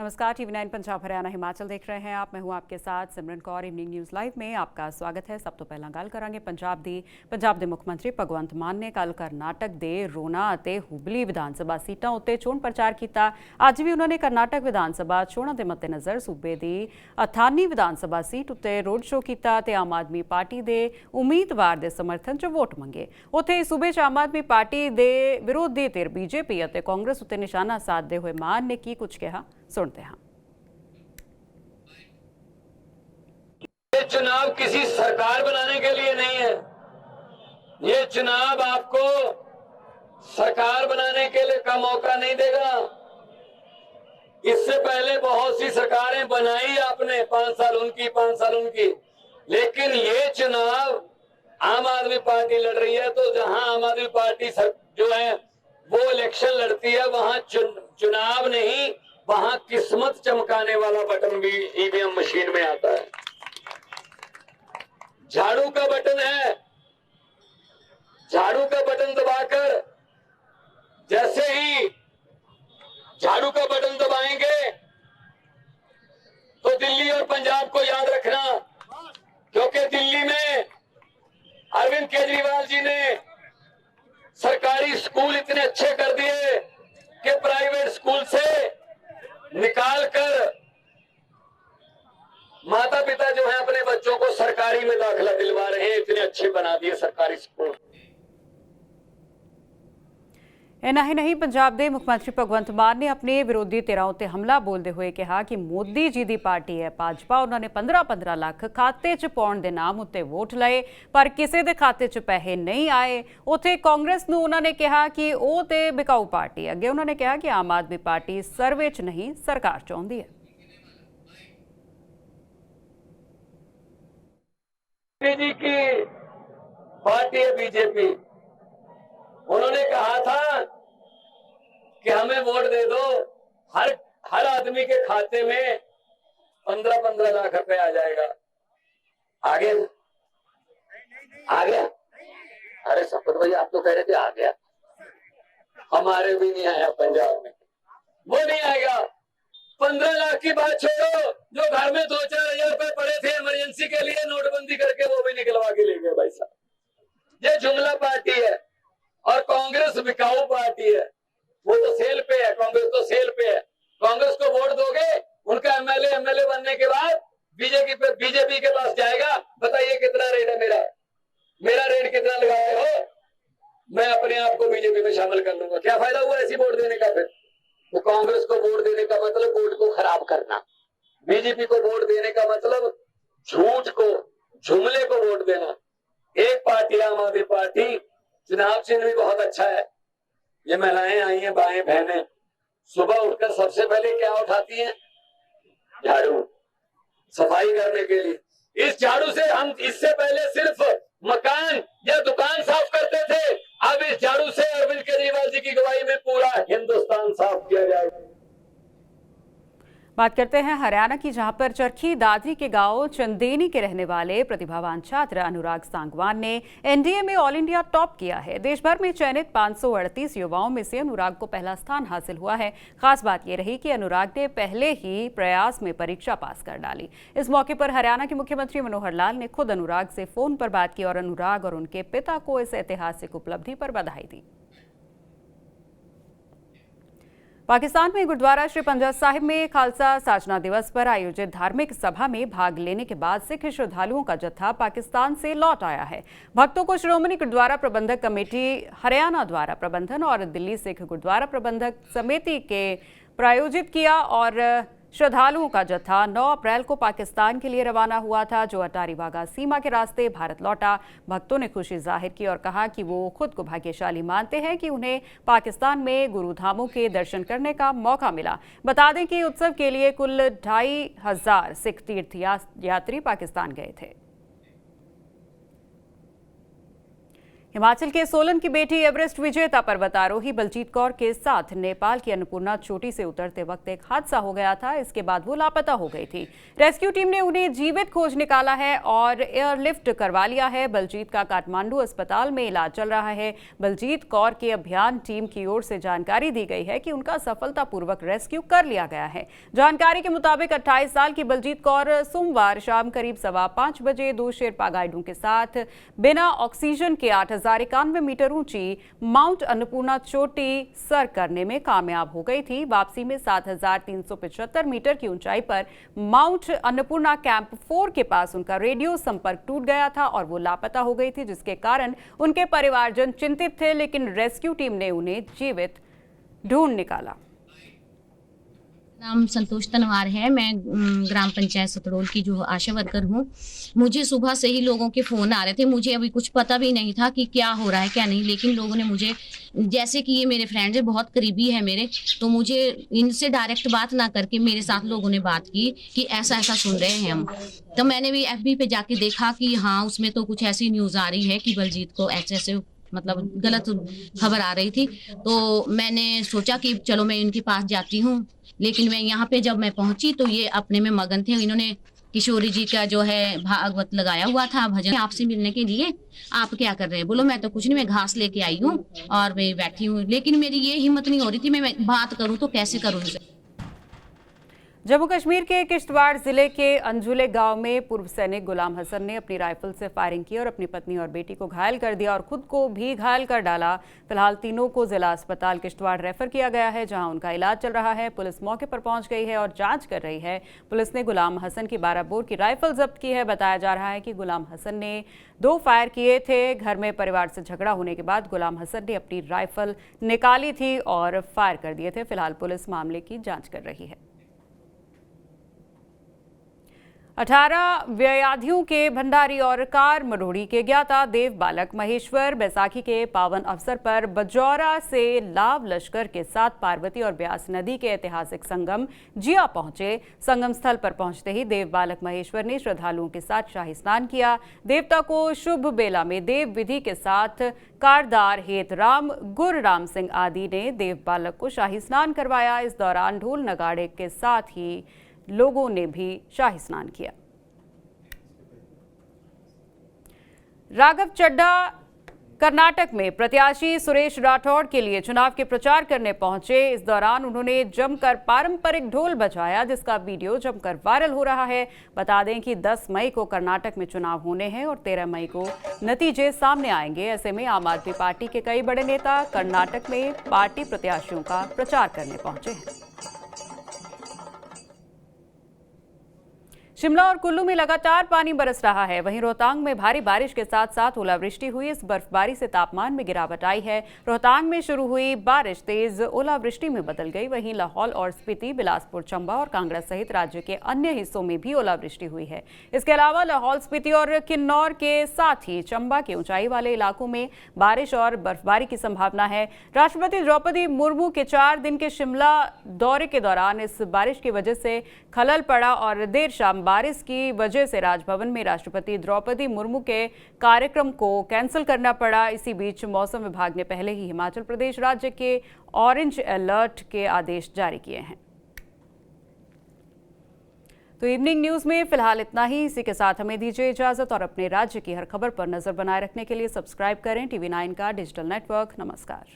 नमस्कार, TV9 पंजाब हरियाणा हिमाचल देख रहे हैं आप। मैं हूं आपके साथ सिमरन कौर। इवनिंग न्यूज़ लाइव में आपका स्वागत है। सब तो पहला गल करांगे पंजाब दे मुख मंत्री भगवंत मान ने कल कर्नाटक दे रोना ते हुबली विधान सभा सीटां उत्ते चोण प्रचार किया। अज भी उन्होंने कर्नाटक विधान सभा चोणां दे मद्देनज़र सूबे दी अथानी विधान सभा सीट उत्ते रोड शो किया ते आम आदमी पार्टी दे उम्मीदवार दे समर्थन च वोट मंगे। उत्थे सूबे च आम आदमी पार्टी दे विरोधी धिर BJP अते कांग्रेस उत्ते निशाना साधदे होए मान ने की कुछ कहा, सुनते हैं। ये चुनाव किसी सरकार बनाने के लिए नहीं है। ये चुनाव आपको सरकार बनाने के लिए का मौका नहीं देगा। इससे पहले बहुत सी सरकारें बनाई आपने, 5 साल उनकी 5 साल उनकी, लेकिन ये चुनाव आम आदमी पार्टी लड़ रही है। तो जहां आम आदमी पार्टी जो है वो इलेक्शन लड़ती है, वहां चुनाव नहीं, वहां किस्मत चमकाने वाला बटन भी EVM मशीन में आता है। झाड़ू का बटन है, झाड़ू का बटन दबाकर जैसे ही झाड़ू का बटन दबाएंगे तो दिल्ली और पंजाब को याद रखना, क्योंकि दिल्ली में अरविंद केजरीवाल जी ने सरकारी स्कूल इतने अच्छे कर दिए कि प्राइवेट स्कूल से निकालकर माता पिता जो है अपने बच्चों को सरकारी में दाखिला दिलवा रहे हैं। इतने अच्छे बना दिए सरकारी स्कूल। इन्ना ही नहीं, पंजाब के मुख्यमंत्री भगवंत मान ने अपने विरोधी धिरां उत्ते हमला बोलते हुए कहा कि मोदी जी की पार्टी है भाजपा, उन्होंने 15-15 लाख खाते च पाउण दे नाम उत्ते वोट लए पर किसी के खाते च पैसे नहीं आए। उत्थे कांग्रेस नूं उन्होंने कहा कि वो तो बिकाऊ पार्टी। अगे उन्होंने कहा कि आम आदमी पार्टी सर्वे च नहीं सरकार चाहती है। जी की पार्टी है BJP। उन्होंने कहा था कि हमें वोट दे दो, हर आदमी के खाते में 15-15 लाख रुपए आ जाएगा। आगे आ गया? अरे शपथ भाई, आप तो कह रहे थे आ गया। हमारे भी नहीं आया पंजाब में, वो नहीं आएगा। 15 लाख की बात छोड़ो, जो घर में 2-4 हजार रुपए पड़े थे इमरजेंसी के लिए नोटबंदी करके, वो भी निकलवा के ले गए भाई साहब। ये जुमला पार्टी है और कांग्रेस बिकाऊ पार्टी है। वो तो सेल पे है, कांग्रेस तो सेल पे है। कांग्रेस को वोट दोगे, उनका एमएलए बनने के बाद बीजेपी के पास जाएगा, बताइए कितना रेट है मेरा रेट कितना लगाए हो, मैं अपने आप को बीजेपी में शामिल कर लूंगा। क्या फायदा हुआ ऐसी वोट देने का? फिर तो कांग्रेस को वोट देने का मतलब वोट को खराब करना, बीजेपी को वोट देने का मतलब झूठ को, जुमले को वोट देना। एक पार्टी आम आदमी पार्टी, चुनाव चिन्ह भी बहुत अच्छा है। ये महिलाएं आई हैं, बाएं बहनें, सुबह उठकर सबसे पहले क्या उठाती हैं? झाड़ू, सफाई करने के लिए। इस झाड़ू से हम इससे पहले सिर्फ मकान या दुकान साफ करते थे, अब इस झाड़ू से अरविंद केजरीवाल जी की गवाही में पूरा हिंदुस्तान साफ किया जाएगा। बात करते हैं हरियाणा की, जहां पर चरखी दादरी के गांव चंदेनी के रहने वाले प्रतिभावान छात्र अनुराग सांगवान ने NDA में ऑल इंडिया टॉप किया है। देश भर में चयनित 538 युवाओं में से अनुराग को पहला स्थान हासिल हुआ है। खास बात यह रही कि अनुराग ने पहले ही प्रयास में परीक्षा पास कर डाली। इस मौके पर हरियाणा के मुख्यमंत्री मनोहर लाल ने खुद अनुराग से फोन पर बात की और अनुराग और उनके पिता को इस ऐतिहासिक उपलब्धि पर बधाई दी। पाकिस्तान में गुरुद्वारा श्री पंजा साहिब में खालसा साजना दिवस पर आयोजित धार्मिक सभा में भाग लेने के बाद सिख श्रद्धालुओं का जत्था पाकिस्तान से लौट आया है। भक्तों को श्रोमणी गुरुद्वारा प्रबंधक कमेटी हरियाणा द्वारा प्रबंधन और दिल्ली सिख गुरुद्वारा प्रबंधक समिति के प्रायोजित किया और श्रद्धालुओं का जत्था 9 अप्रैल को पाकिस्तान के लिए रवाना हुआ था, जो अटारी वाघा सीमा के रास्ते भारत लौटा। भक्तों ने खुशी जाहिर की और कहा कि वो खुद को भाग्यशाली मानते हैं कि उन्हें पाकिस्तान में गुरुधामों के दर्शन करने का मौका मिला। बता दें कि उत्सव के लिए कुल 2500 सिख तीर्थ यात्री पाकिस्तान गए थे। हिमाचल के सोलन की बेटी एवरेस्ट विजेता पर्वतारोही बलजीत कौर के साथ नेपाल की अन्नपूर्णा चोटी से उतरते वक्त एक हादसा हो गया था। इसके बाद वो लापता हो गई थी। रेस्क्यू टीम ने उन्हें जीवित खोज निकाला है और एयरलिफ्ट करवा लिया है। बलजीत का काठमांडू अस्पताल में इलाज चल रहा है। बलजीत कौर के अभियान टीम की ओर से जानकारी दी गई है कि उनका सफलतापूर्वक रेस्क्यू कर लिया गया है। जानकारी के मुताबिक 28 साल की बलजीत कौर सोमवार शाम करीब 5:15 बजे 2 शेरपा गाइडों के साथ बिना ऑक्सीजन के 8,091 मीटर ऊंची माउंट अन्नपूर्णा चोटी सर करने में कामयाब हो गई थी। वापसी में 7,375 मीटर की ऊंचाई पर माउंट अन्नपूर्णा कैंप 4 के पास उनका रेडियो संपर्क टूट गया था और वो लापता हो गई थी, जिसके कारण उनके परिवारजन चिंतित थे, लेकिन रेस्क्यू टीम ने उन्हें जीवित ढूंढ निकाला। नाम संतोष तनवार है। मैं ग्राम पंचायत सतरोल की जो आशा वर्कर हूँ। मुझे सुबह से ही लोगों के फ़ोन आ रहे थे। मुझे अभी कुछ पता भी नहीं था कि क्या हो रहा है क्या नहीं, लेकिन लोगों ने मुझे, जैसे कि ये मेरे फ्रेंड्स है, बहुत करीबी है मेरे, तो मुझे इनसे डायरेक्ट बात ना करके मेरे साथ लोगों ने बात की कि ऐसा ऐसा सुन रहे हैं हम। तो मैंने भी FB पे जाके देखा कि हाँ, उसमें तो कुछ ऐसी न्यूज़ आ रही है कि बलजीत को ऐसे मतलब गलत खबर आ रही थी। तो मैंने सोचा कि चलो मैं इनके पास जाती हूँ, लेकिन मैं यहाँ पे जब मैं पहुंची तो ये अपने में मगन थे। इन्होंने किशोरी जी का जो है भागवत लगाया हुआ था भजन। आपसे मिलने के लिए आप क्या कर रहे हैं? बोलो मैं तो कुछ नहीं, मैं घास लेके आई हूँ और मैं बैठी हूँ, लेकिन मेरी ये हिम्मत नहीं हो रही थी मैं बात करूँ तो कैसे करूँ। जम्मू कश्मीर के किश्तवाड़ जिले के अंजुले गांव में पूर्व सैनिक गुलाम हसन ने अपनी राइफल से फायरिंग की और अपनी पत्नी और बेटी को घायल कर दिया और खुद को भी घायल कर डाला। फिलहाल तीनों को जिला अस्पताल किश्तवाड़ रेफर किया गया है, जहां उनका इलाज चल रहा है। पुलिस मौके पर पहुंच गई है और जांच कर रही है। पुलिस ने गुलाम हसन की 12 बोर की राइफल जब्त की है। बताया जा रहा है कि गुलाम हसन ने 2 फायर किए थे। घर में परिवार से झगड़ा होने के बाद गुलाम हसन ने अपनी राइफल निकाली थी और फायर कर दिए थे। फिलहाल पुलिस मामले की जाँच कर रही है। 18 व्ययाधियों के भंडारी और कार मरोड़ी के ज्ञाता देव बालक महेश्वर बैसाखी के पावन अवसर पर बजौरा से लाव लश्कर के साथ पार्वती और ब्यास नदी के ऐतिहासिक संगम जिया पहुंचे। संगम स्थल पर पहुंचते ही देव बालक महेश्वर ने श्रद्धालुओं के साथ शाही स्नान किया। देवता को शुभ बेला में देव विधि के साथ कारदार हेतराम गुरराम सिंह आदि ने देव बालक को शाही स्नान करवाया। इस दौरान ढोल नगाड़े के साथ ही लोगों ने भी शाही स्नान किया। राघव चड्ढा कर्नाटक में प्रत्याशी सुरेश राठौड़ के लिए चुनाव के प्रचार करने पहुंचे। इस दौरान उन्होंने जमकर पारंपरिक ढोल बजाया, जिसका वीडियो जमकर वायरल हो रहा है। बता दें कि 10 मई को कर्नाटक में चुनाव होने हैं और 13 मई को नतीजे सामने आएंगे। ऐसे में आम आदमी पार्टी के कई बड़े नेता कर्नाटक में पार्टी प्रत्याशियों का प्रचार करने पहुंचे हैं। शिमला और कुल्लू में लगातार पानी बरस रहा है। वहीं रोहतांग में भारी बारिश के साथ साथ ओलावृष्टि हुई। इस बर्फबारी से तापमान में गिरावट आई है। रोहतांग में शुरू हुई बारिश तेज ओलावृष्टि में बदल गई। वहीं लाहौल और स्पीति, बिलासपुर, चंबा और कांगड़ा सहित राज्य के अन्य हिस्सों में भी ओलावृष्टि हुई है। इसके अलावा लाहौल स्पीति और किन्नौर के साथ ही चंबा के ऊंचाई वाले इलाकों में बारिश और बर्फबारी की संभावना है। राष्ट्रपति द्रौपदी मुर्मू के 4 दिन के शिमला दौरे के दौरान इस बारिश की वजह से खलल पड़ा और देर शाम बारिश की वजह से राजभवन में राष्ट्रपति द्रौपदी मुर्मू के कार्यक्रम को कैंसिल करना पड़ा। इसी बीच मौसम विभाग ने पहले ही हिमाचल प्रदेश राज्य के ऑरेंज अलर्ट के आदेश जारी किए हैं। तो इवनिंग न्यूज में फिलहाल इतना ही। इसी के साथ हमें दीजिए इजाजत और अपने राज्य की हर खबर पर नजर बनाए रखने के लिए सब्सक्राइब करें TV9 का डिजिटल नेटवर्क। नमस्कार।